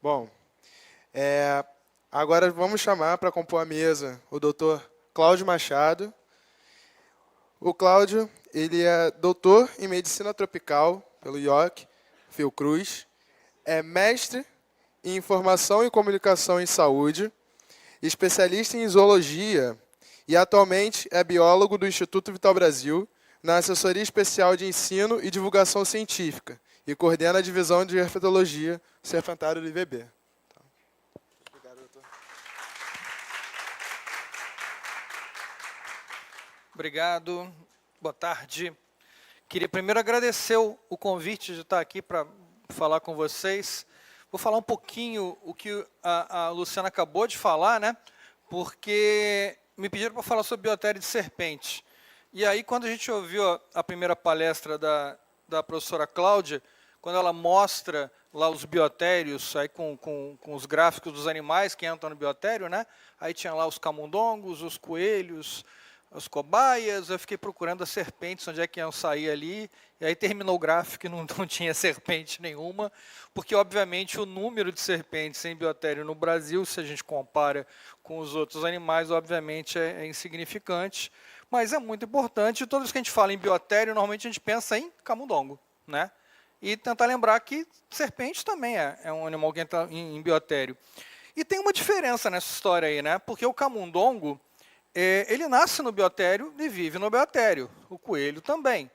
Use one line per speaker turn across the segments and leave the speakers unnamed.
Bom, agora vamos chamar para compor a mesa o doutor Cláudio Machado. O Cláudio, ele é doutor em Medicina Tropical pelo IOC Fiocruz, é mestre em Informação e Comunicação em Saúde, especialista em Zoologia e atualmente é biólogo do Instituto Vital Brasil, na Assessoria Especial de Ensino e Divulgação Científica e coordena a Divisão de Herpetologia do Serpentário do IVB. Obrigado, doutor.
Obrigado, boa tarde. Queria primeiro agradecer o convite de estar aqui para falar com vocês. Vou falar um pouquinho o que a Luciana acabou de falar, né? Porque me pediram para falar sobre biotério de serpente. E aí, quando a gente ouviu a primeira palestra da professora Cláudia, quando ela mostra lá os biotérios, aí com os gráficos dos animais que entram no biotério, né? Aí tinha lá os camundongos, os coelhos, as cobaias, eu fiquei procurando as serpentes, onde é que iam sair ali, e aí terminou o gráfico e não tinha serpente nenhuma, porque, obviamente, o número de serpentes em biotério no Brasil, se a gente compara com os outros animais, obviamente é insignificante, mas é muito importante. Toda vez que a gente fala em biotério, normalmente a gente pensa em camundongo, né? E tentar lembrar que serpente também é um animal que entra em biotério. E tem uma diferença nessa história aí, né? Porque o camundongo, ele nasce no biotério e vive no biotério. O coelho também.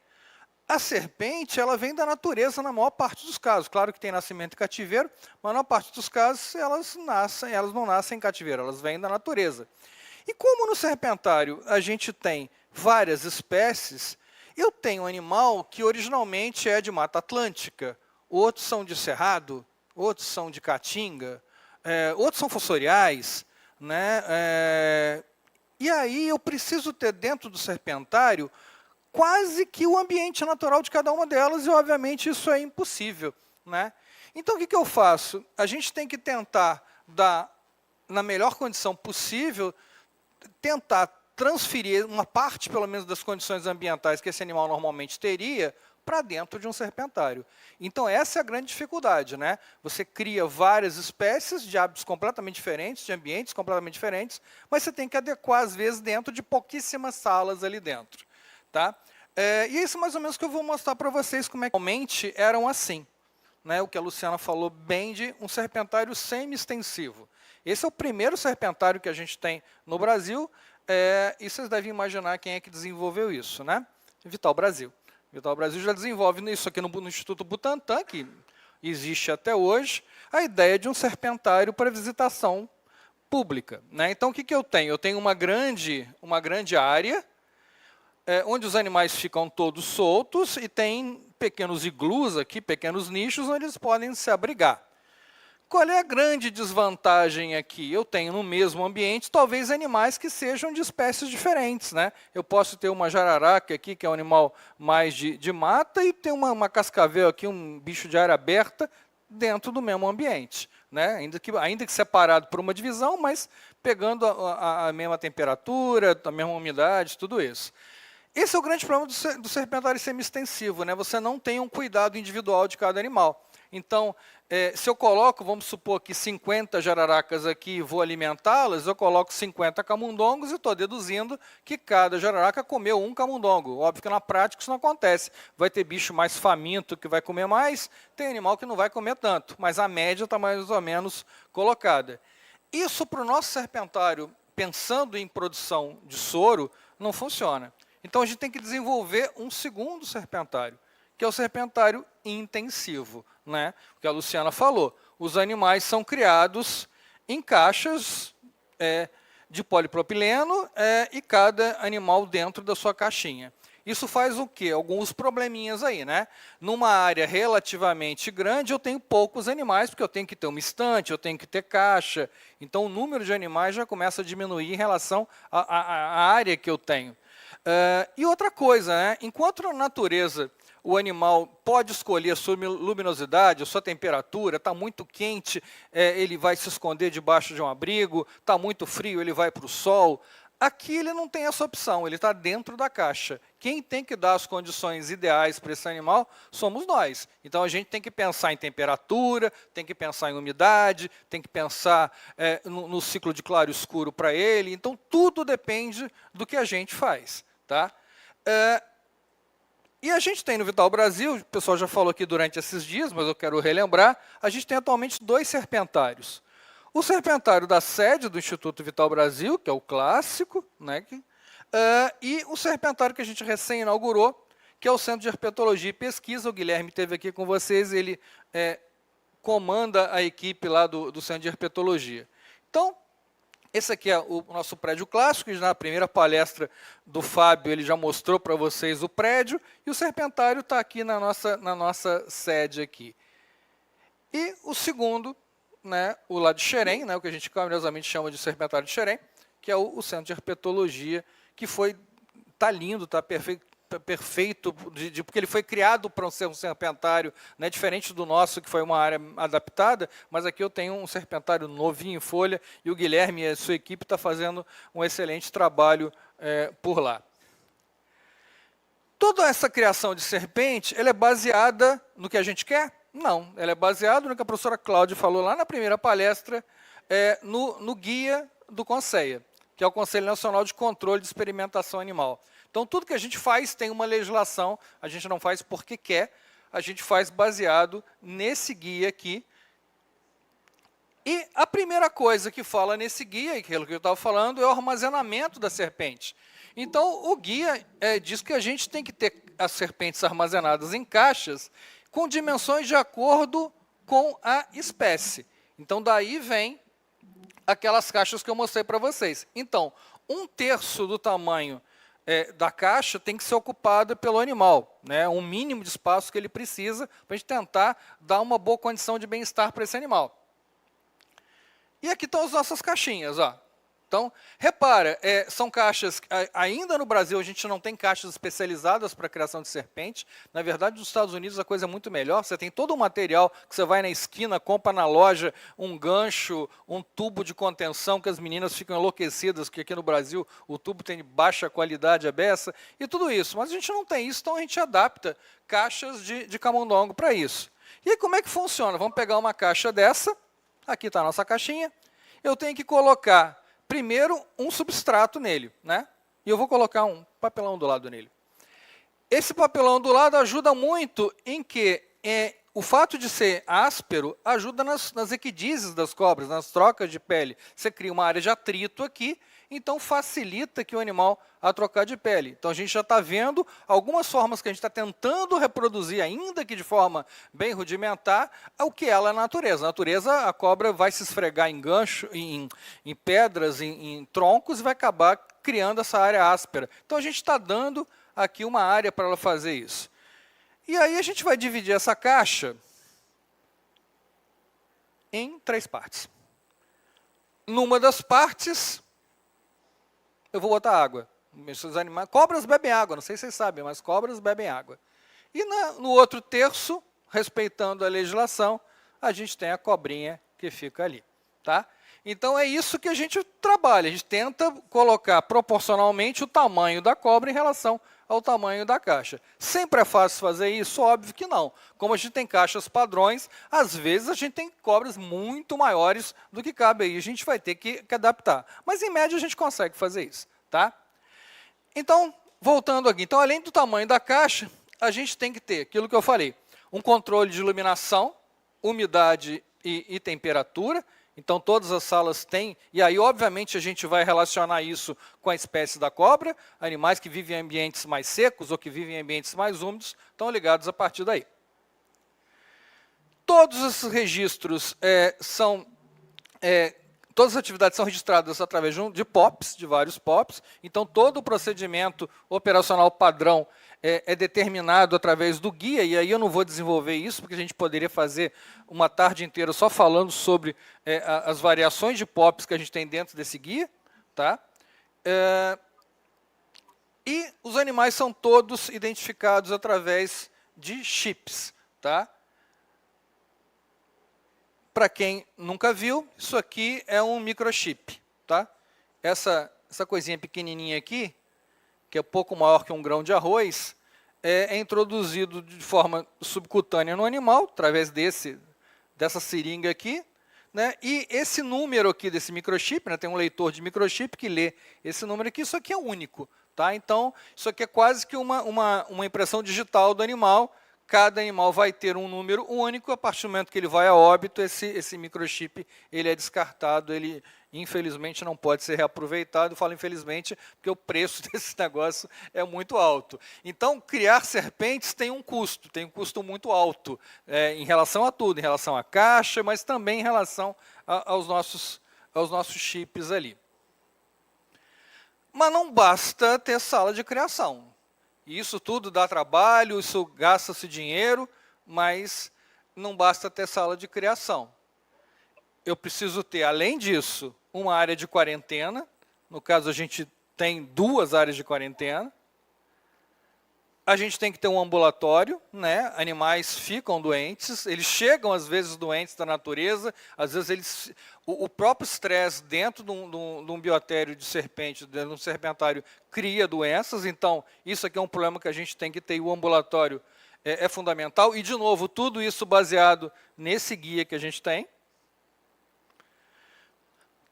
A serpente, ela vem da natureza na maior parte dos casos. Claro que tem nascimento em cativeiro, mas na maior parte dos casos elas não nascem em cativeiro, elas vêm da natureza. E como no serpentário a gente tem várias espécies, eu tenho um animal que originalmente é de Mata Atlântica, outros são de cerrado, outros são de caatinga, outros são fossoriais, né? E aí eu preciso ter dentro do serpentário quase que o ambiente natural de cada uma delas, e obviamente isso é impossível, né? Então o que eu faço? A gente tem que tentar dar, na melhor condição possível, tentar transferir uma parte, pelo menos, das condições ambientais que esse animal normalmente teria para dentro de um serpentário. Então, essa é a grande dificuldade, né? Você cria várias espécies de hábitos completamente diferentes, de ambientes completamente diferentes, mas você tem que adequar, às vezes, dentro de pouquíssimas salas ali dentro. Tá? E é isso mais ou menos que eu vou mostrar para vocês como é que realmente eram assim. Né? O que a Luciana falou bem de um serpentário semi-extensivo. Esse é o primeiro serpentário que a gente tem no Brasil, e vocês devem imaginar quem é que desenvolveu isso, né? Vital Brasil. Vital Brasil já desenvolve isso aqui no Instituto Butantan, que existe até hoje, a ideia de um serpentário para visitação pública. Né? Então, o que eu tenho? Eu tenho uma grande área, onde os animais ficam todos soltos e tem pequenos iglus aqui, pequenos nichos, onde eles podem se abrigar. Qual é a grande desvantagem aqui? Eu tenho no mesmo ambiente, talvez, animais que sejam de espécies diferentes. Né? Eu posso ter uma jararaca aqui, que é um animal mais de mata, e ter uma cascavel aqui, um bicho de área aberta, dentro do mesmo ambiente. Né? Ainda que separado por uma divisão, mas pegando a mesma temperatura, a mesma umidade, tudo isso. Esse é o grande problema do serpentário semi-extensivo, né? Você não tem um cuidado individual de cada animal. Então, se eu coloco, vamos supor que 50 jararacas aqui e vou alimentá-las, eu coloco 50 camundongos e estou deduzindo que cada jararaca comeu um camundongo. Óbvio que na prática isso não acontece. Vai ter bicho mais faminto que vai comer mais, tem animal que não vai comer tanto, mas a média está mais ou menos colocada. Isso para o nosso serpentário, pensando em produção de soro, não funciona. Então, a gente tem que desenvolver um segundo serpentário, que é o serpentário intensivo. Né? O que a Luciana falou, os animais são criados em caixas de polipropileno e cada animal dentro da sua caixinha. Isso faz o quê? Alguns probleminhas aí. Né? Numa área relativamente grande, eu tenho poucos animais, porque eu tenho que ter uma estante, eu tenho que ter caixa. Então, o número de animais já começa a diminuir em relação à área que eu tenho. E outra coisa, né? Enquanto na natureza o animal pode escolher a sua luminosidade, a sua temperatura, está muito quente, ele vai se esconder debaixo de um abrigo, está muito frio, ele vai para o sol. Aqui ele não tem essa opção, ele está dentro da caixa. Quem tem que dar as condições ideais para esse animal somos nós. Então a gente tem que pensar em temperatura, tem que pensar em umidade, tem que pensar no ciclo de claro e escuro para ele. Então tudo depende do que a gente faz. Tá? E a gente tem no Vital Brasil, o pessoal já falou aqui durante esses dias, mas eu quero relembrar, a gente tem atualmente 2 serpentários. O serpentário da sede do Instituto Vital Brasil, que é o clássico, né, e o serpentário que a gente recém-inaugurou, que é o Centro de Herpetologia e Pesquisa. O Guilherme esteve aqui com vocês, ele comanda a equipe lá do Centro de Herpetologia. Então, esse aqui é o nosso prédio clássico, e na primeira palestra do Fábio ele já mostrou para vocês o prédio, e o serpentário está aqui na nossa sede aqui. E o segundo, né, o lá de Xerém, né, o que a gente carinhosamente chama de serpentário de Xerém, que é o Centro de Herpetologia, que está lindo, está perfeito, porque ele foi criado para ser um serpentário, né, diferente do nosso, que foi uma área adaptada, mas aqui eu tenho um serpentário novinho em folha, e o Guilherme e a sua equipe estão fazendo um excelente trabalho por lá. Toda essa criação de serpente, ela é baseada no que a gente quer? Não, ela é baseada no que a professora Cláudia falou lá na primeira palestra, no guia do CONSEA, que é o Conselho Nacional de Controle de Experimentação Animal. Então, tudo que a gente faz tem uma legislação, a gente não faz porque quer, a gente faz baseado nesse guia aqui. E a primeira coisa que fala nesse guia, aquilo que eu estava falando, é o armazenamento da serpente. Então, o guia diz que a gente tem que ter as serpentes armazenadas em caixas com dimensões de acordo com a espécie. Então, daí vem aquelas caixas que eu mostrei para vocês. Então, 1/3 do tamanho da caixa tem que ser ocupada pelo animal, né? Um mínimo de espaço que ele precisa para a gente tentar dar uma boa condição de bem-estar para esse animal. E aqui estão as nossas caixinhas, ó. Então, repara, são caixas, ainda no Brasil a gente não tem caixas especializadas para a criação de serpente. Na verdade, nos Estados Unidos a coisa é muito melhor. Você tem todo o material que você vai na esquina, compra na loja um gancho, um tubo de contenção, que as meninas ficam enlouquecidas, porque aqui no Brasil o tubo tem de baixa qualidade a beça, e tudo isso. Mas a gente não tem isso, então a gente adapta caixas de camundongo para isso. E aí como é que funciona? Vamos pegar uma caixa dessa, aqui está a nossa caixinha, eu tenho que colocar primeiro um substrato nele, né? E eu vou colocar um papelão do lado nele. Esse papelão do lado ajuda muito em que o fato de ser áspero ajuda nas equidizes das cobras, nas trocas de pele. Você cria uma área de atrito aqui, então facilita que o animal a trocar de pele. Então a gente já está vendo algumas formas que a gente está tentando reproduzir, ainda que de forma bem rudimentar, o que ela é na natureza. Na natureza, a cobra vai se esfregar em gancho, em pedras, em troncos, e vai acabar criando essa área áspera. Então a gente está dando aqui uma área para ela fazer isso. E aí a gente vai dividir essa caixa em 3 partes. Numa das partes, eu vou botar água. Esses animais, cobras bebem água, não sei se vocês sabem, mas cobras bebem água. E no outro terço, respeitando a legislação, a gente tem a cobrinha que fica ali. Tá? Então é isso que a gente trabalha, a gente tenta colocar proporcionalmente o tamanho da cobra em relação ao tamanho da caixa. Sempre é fácil fazer isso? Óbvio que não. Como a gente tem caixas padrões, às vezes a gente tem cobras muito maiores do que cabe aí, a gente vai ter que adaptar. Mas em média a gente consegue fazer isso. Tá? Então, voltando aqui, então, além do tamanho da caixa, a gente tem que ter aquilo que eu falei, um controle de iluminação, umidade e temperatura. Então, todas as salas têm, e aí, obviamente, a gente vai relacionar isso com a espécie da cobra. Animais que vivem em ambientes mais secos ou que vivem em ambientes mais úmidos estão ligados a partir daí. Todos esses registros todas as atividades são registradas através de POPs, de vários POPs. Então, todo o procedimento operacional padrão é determinado através do guia, e aí eu não vou desenvolver isso, porque a gente poderia fazer uma tarde inteira só falando sobre as variações de POPs que a gente tem dentro desse guia. Tá? E os animais são todos identificados através de chips. Tá? Para quem nunca viu, isso aqui é um microchip. Tá? Essa essa coisinha pequenininha aqui, que é pouco maior que um grão de arroz, é introduzido de forma subcutânea no animal, através dessa seringa aqui, né? E esse número aqui desse microchip, né? Tem um leitor de microchip que lê esse número aqui, isso aqui é único. Tá? Então, isso aqui é quase que uma impressão digital do animal. Cada animal vai ter um número único. A partir do momento que ele vai a óbito, esse microchip ele é descartado, ele infelizmente não pode ser reaproveitado. Eu falo infelizmente porque o preço desse negócio é muito alto. Então, criar serpentes tem um custo muito alto em relação a tudo, em relação à caixa, mas também em relação aos nossos chips ali. Mas não basta ter sala de criação. Isso tudo dá trabalho, isso gasta-se dinheiro, mas não basta ter sala de criação. Eu preciso ter, além disso, uma área de quarentena. No caso, a gente tem 2 áreas de quarentena. A gente tem que ter um ambulatório, né? Animais ficam doentes, eles chegam às vezes doentes da natureza, às vezes o próprio estresse dentro de um biotério de serpente, dentro de um serpentário, cria doenças. Então, isso aqui é um problema que a gente tem que ter, e o ambulatório é fundamental. E, de novo, tudo isso baseado nesse guia que a gente tem.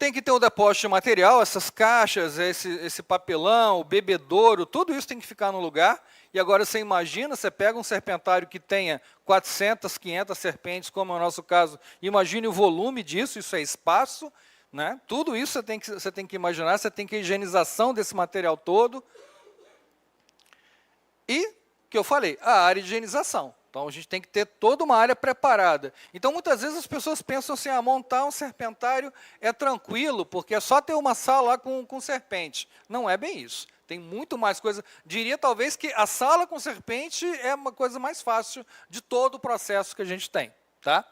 Tem que ter um depósito de material, essas caixas, esse papelão, o bebedouro, tudo isso tem que ficar no lugar. E agora você imagina, você pega um serpentário que tenha 400, 500 serpentes, como é o nosso caso, imagine o volume disso, isso é espaço, né? Tudo isso você tem que imaginar, você tem que higienização desse material todo. E, que eu falei, a área de higienização. Então, a gente tem que ter toda uma área preparada. Então, muitas vezes as pessoas pensam assim, montar um serpentário é tranquilo, porque é só ter uma sala lá com serpente. Não é bem isso. Tem muito mais coisa. Diria, talvez, que a sala com serpente é uma coisa mais fácil de todo o processo que a gente tem. Tá?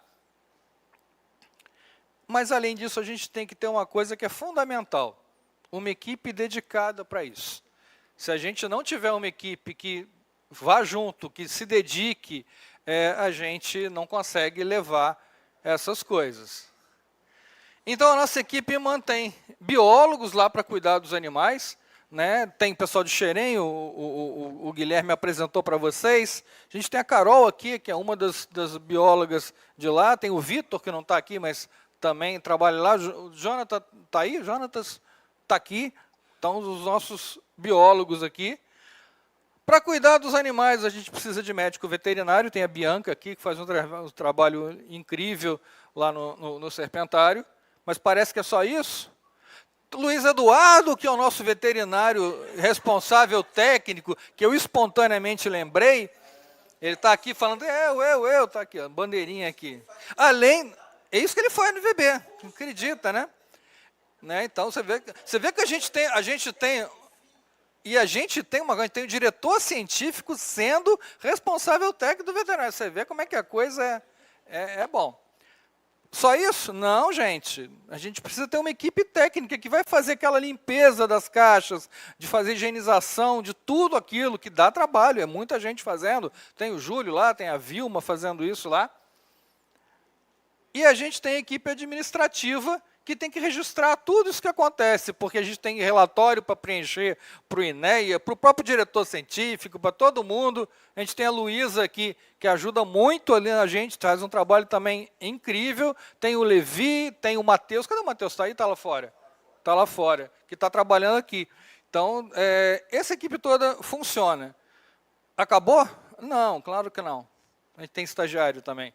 Mas, além disso, a gente tem que ter uma coisa que é fundamental. Uma equipe dedicada para isso. Se a gente não tiver uma equipe que vá junto, que se dedique, a gente não consegue levar essas coisas. Então, a nossa equipe mantém biólogos lá para cuidar dos animais, né? Tem pessoal de Xerém, o Guilherme apresentou para vocês. A gente tem a Carol aqui, que é uma das biólogas de lá. Tem o Vitor, que não está aqui, mas também trabalha lá. O Jonathan está aí? O Jonathan está aqui. Então, os nossos biólogos aqui. Para cuidar dos animais, a gente precisa de médico veterinário. Tem a Bianca aqui, que faz um trabalho incrível lá no serpentário. Mas parece que é só isso. Luiz Eduardo, que é o nosso veterinário responsável técnico, que eu espontaneamente lembrei, ele está aqui falando, eu, está aqui, ó, bandeirinha aqui. Além, é isso que ele foi no VB, acredita, né? Então, você vê que a gente tem o diretor científico sendo responsável técnico do veterinário. Você vê como é que a coisa é bom. Só isso? Não, gente. A gente precisa ter uma equipe técnica que vai fazer aquela limpeza das caixas, de fazer higienização, de tudo aquilo que dá trabalho. É muita gente fazendo. Tem o Júlio lá, tem a Vilma fazendo isso lá. E a gente tem a equipe administrativa que tem que registrar tudo isso que acontece, porque a gente tem relatório para preencher para o INEA, para o próprio diretor científico, para todo mundo. A gente tem a Luísa aqui, que ajuda muito ali a gente, faz um trabalho também incrível. Tem o Levi, tem o Matheus. Cadê o Matheus? Está aí? Está lá fora? Está lá fora, que está trabalhando aqui. Então, essa equipe toda funciona. Acabou? Não, claro que não. A gente tem estagiário também.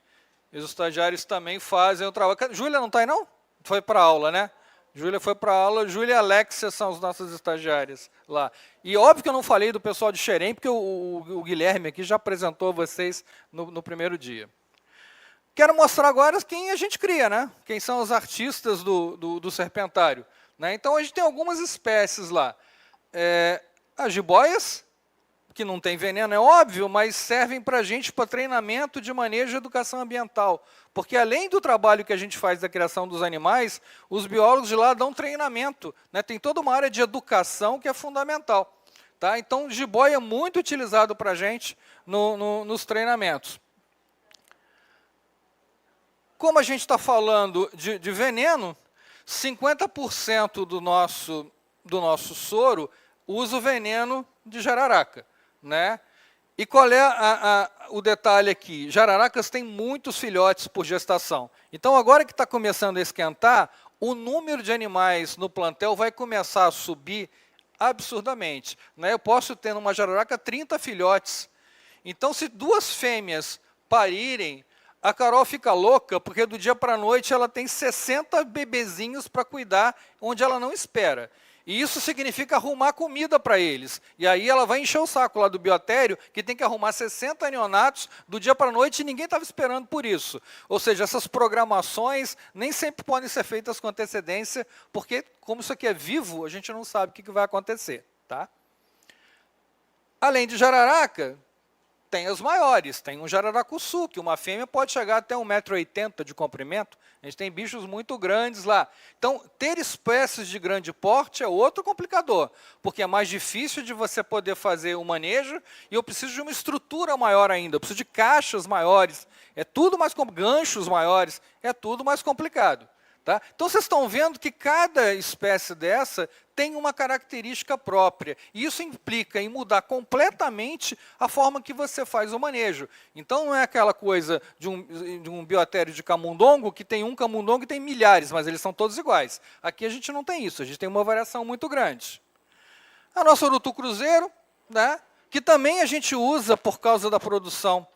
E os estagiários também fazem o trabalho. Júlia não está aí, não? Foi para a aula, né? Júlia foi para a aula. Júlia e Alexia são os nossos estagiários lá. E óbvio que eu não falei do pessoal de Xerém, porque o Guilherme aqui já apresentou a vocês no primeiro dia. Quero mostrar agora quem a gente cria, né? Quem são os artistas do serpentário. Né? Então, a gente tem algumas espécies lá. As jiboias, que não tem veneno, é óbvio, mas servem para a gente para treinamento de manejo e educação ambiental. Porque, além do trabalho que a gente faz da criação dos animais, os biólogos de lá dão treinamento. Né? Tem toda uma área de educação que é fundamental. Tá? Então, jiboia é muito utilizado para a gente nos treinamentos. Como a gente está falando de veneno, 50% do nosso do nosso soro usa o veneno de jararaca, né? E qual é o detalhe aqui? Jararacas têm muitos filhotes por gestação. Então, agora que está começando a esquentar, o número de animais no plantel vai começar a subir absurdamente, né? Eu posso ter numa jararaca 30 filhotes. Então, se 2 fêmeas parirem, a Carol fica louca, porque do dia para a noite ela tem 60 bebezinhos para cuidar, onde ela não espera. E isso significa arrumar comida para eles. E aí ela vai encher o saco lá do biotério, que tem que arrumar 60 neonatos do dia para a noite e ninguém estava esperando por isso. Ou seja, essas programações nem sempre podem ser feitas com antecedência, porque como isso aqui é vivo, a gente não sabe o que vai acontecer. Tá? Além de jararaca, tem as maiores. Tem um jararacuçu, que uma fêmea pode chegar até 1,80 m de comprimento. A gente tem bichos muito grandes lá. Então, ter espécies de grande porte é outro complicador, porque é mais difícil de você poder fazer o manejo e eu preciso de uma estrutura maior ainda, eu preciso de caixas maiores, é tudo mais ganchos maiores, é tudo mais complicado. Tá? Então, vocês estão vendo que cada espécie dessa tem uma característica própria. E isso implica em mudar completamente a forma que você faz o manejo. Então, não é aquela coisa de um biotério de camundongo, que tem um camundongo e tem milhares, mas eles são todos iguais. Aqui a gente não tem isso, a gente tem uma variação muito grande. A nossa urutu-cruzeiro, né, que também a gente usa por causa da produção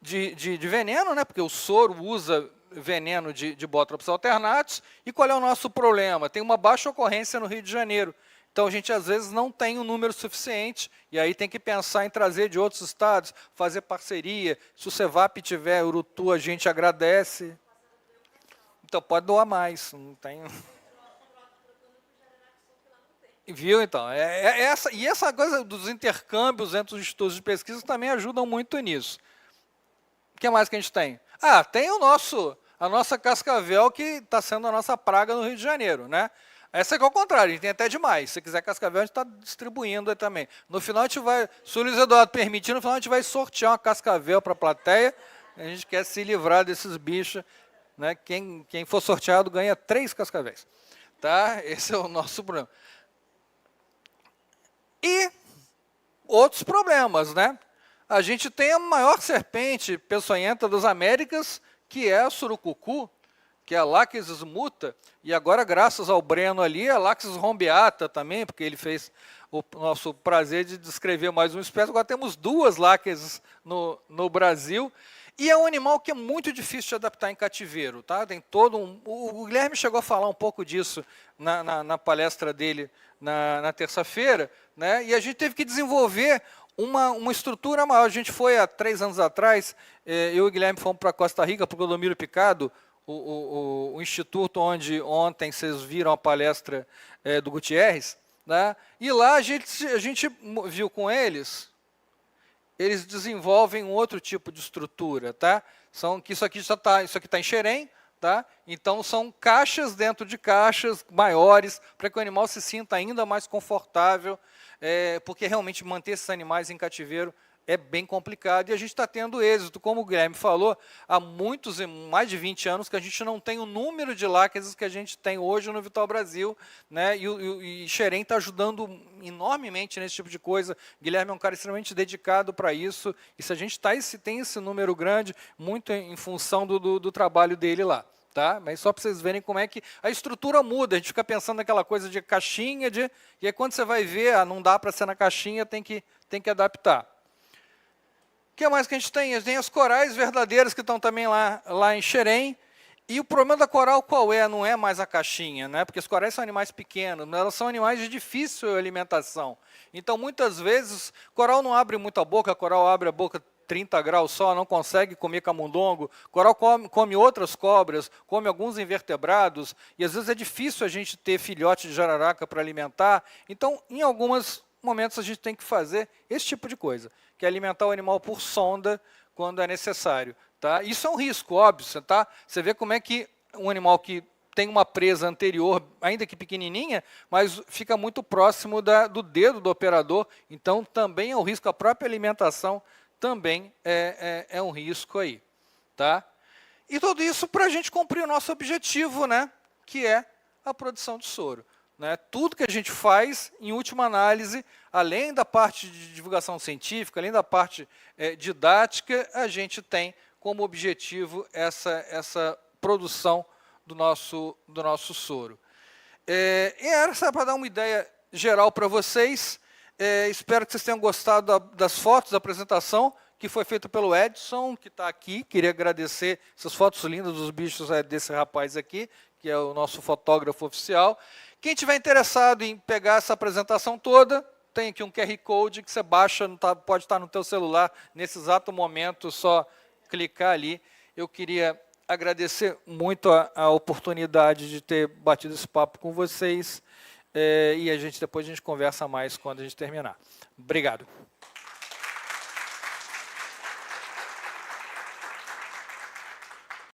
de veneno, né, porque o soro usa veneno de Botrops alternatus. E qual é o nosso problema? Tem uma baixa ocorrência no Rio de Janeiro. Então, a gente, às vezes, não tem um número suficiente, e aí tem que pensar em trazer de outros estados, fazer parceria. Se o Cevap tiver urutu, a gente agradece. Então, pode doar mais. Não tem... Viu, então? E essa coisa dos intercâmbios entre os institutos de pesquisa também ajudam muito nisso. O que mais que a gente tem? Tem a nossa cascavel, que está sendo a nossa praga no Rio de Janeiro, né? Essa é o contrário, a gente tem até demais. Se quiser cascavel, a gente está distribuindo aí também. No final, a gente vai, se o Luiz Eduardo permitir, no final a gente vai sortear uma cascavel para a plateia. A gente quer se livrar desses bichos, né? Quem for sorteado ganha 3 cascavéis. Tá? Esse é o nosso problema. E outros problemas, né? A gente tem a maior serpente peçonhenta das Américas, que é a surucucu, que é a Lachesis muta, e agora, graças ao Breno ali, a Lachesis rombeata também, porque ele fez o nosso prazer de descrever mais uma espécie. Agora temos 2 Lachesis no Brasil, e é um animal que é muito difícil de adaptar em cativeiro. Tá? Tem todo o Guilherme chegou a falar um pouco disso na palestra dele na terça-feira, né? E a gente teve que desenvolver uma estrutura maior. A gente foi, há 3 anos atrás, eu e o Guilherme fomos para Costa Rica, para o Clodomiro Picado, o instituto onde ontem vocês viram a palestra do Gutierrez, né? E lá a gente viu com eles desenvolvem um outro tipo de estrutura. Tá? Isso aqui está em Xerém, tá? Então são caixas dentro de caixas maiores, para que o animal se sinta ainda mais confortável, porque realmente manter esses animais em cativeiro é bem complicado, e a gente está tendo êxito, como o Guilherme falou, há mais de 20 anos que a gente não tem o número de láqueas que a gente tem hoje no Vital Brasil, né? E Xerém está ajudando enormemente nesse tipo de coisa. Guilherme é um cara extremamente dedicado para isso, e se a gente tem esse número grande, muito em função do trabalho dele lá. Tá? Mas só para vocês verem como é que a estrutura muda. A gente fica pensando naquela coisa de caixinha, e aí quando você vai ver, não dá para ser na caixinha, tem que adaptar. O que mais que a gente tem? A gente tem as corais verdadeiras, que estão também lá em Xerém. E o problema da coral qual é? Não é mais a caixinha, né? Porque os corais são animais pequenos, elas são animais de difícil alimentação. Então, muitas vezes, coral não abre muito a boca, coral abre a boca 30 graus só, não consegue comer camundongo. Coral come outras cobras, come alguns invertebrados, e às vezes é difícil a gente ter filhote de jararaca para alimentar. Então, em alguns momentos, a gente tem que fazer esse tipo de coisa, que é alimentar o animal por sonda quando é necessário. Tá? Isso é um risco, óbvio. Tá? Você vê como é que um animal que tem uma presa anterior, ainda que pequenininha, mas fica muito próximo do dedo do operador, então também é um risco. A própria alimentação também é um risco aí. Tá? E tudo isso para a gente cumprir o nosso objetivo, né? Que é a produção de soro. né? Tudo que a gente faz, em última análise, além da parte de divulgação científica, além da parte didática, a gente tem como objetivo essa produção do nosso soro. E era só para dar uma ideia geral para vocês. Espero que vocês tenham gostado das fotos da apresentação, que foi feita pelo Edson, que está aqui. Queria agradecer essas fotos lindas dos bichos desse rapaz aqui, que é o nosso fotógrafo oficial. Quem tiver interessado em pegar essa apresentação toda, tem aqui um QR Code que você baixa, pode estar no teu celular, nesse exato momento, só clicar ali. Eu queria agradecer muito a oportunidade de ter batido esse papo com vocês, e depois a gente conversa mais quando a gente terminar. Obrigado.